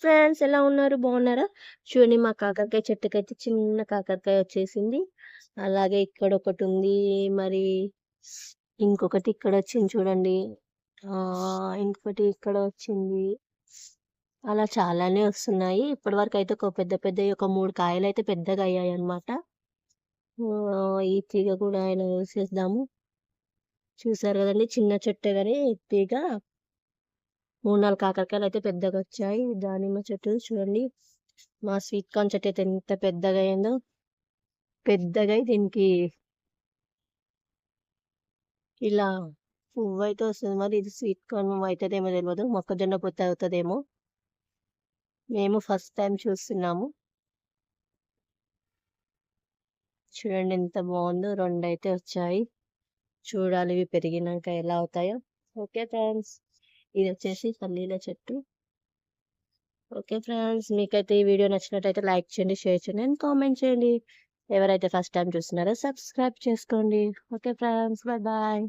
Friends ఎలా ఉన్నారు? బాగున్నారా? చూడండి మా కాకరకాయ చెట్టుకైతే చిన్న కాకరకాయ వచ్చేసింది. అలాగే ఇక్కడ ఒకటి ఉంది. మరి ఇంకొకటి ఇక్కడ వచ్చింది చూడండి. ఇంకొకటి ఇక్కడ వచ్చింది. అలా చాలానే వస్తున్నాయి. ఇప్పటివరకు అయితే ఒక పెద్ద పెద్దవి ఒక 3 కాయలు అయితే పెద్దగా అయ్యాయి అన్నమాట. ఈ తీగ కూడా ఆయన వేసేద్దాము. చూసారు కదండి, చిన్న చెట్టే కానీ తీగ 3-4 కాకరకాయలు అయితే పెద్దగా వచ్చాయి. దానిమ్మ చెట్టు చూడండి, మా స్వీట్ కార్న్ చెట్టు అయితే ఎంత పెద్దగా అయిందో. పెద్దగా దీనికి ఇలా పువ్వు అయితే వస్తుంది. మరి ఇది స్వీట్ కార్న్ అవుతుందేమో తెలియదు, మొక్కజొన్న పొత్తు అవుతుందేమో. మేము ఫస్ట్ టైం చూస్తున్నాము. చూడండి ఎంత బాగుందో. 2 అయితే వచ్చాయి. చూడాలి ఇవి పెరిగినాక ఎలా అవుతాయో. ఓకే ఫ్రెండ్స్, ఇది వచ్చేసి పల్లీల చెట్టు. ఓకే ఫ్రెండ్స్, మీకైతే ఈ వీడియో నచ్చినట్టయితే లైక్ చేయండి, షేర్ చేయండి అండ్ కామెంట్ చేయండి. ఎవరైతే ఫస్ట్ టైం చూస్తున్నారో సబ్స్క్రైబ్ చేసుకోండి. Okay friends, bye bye.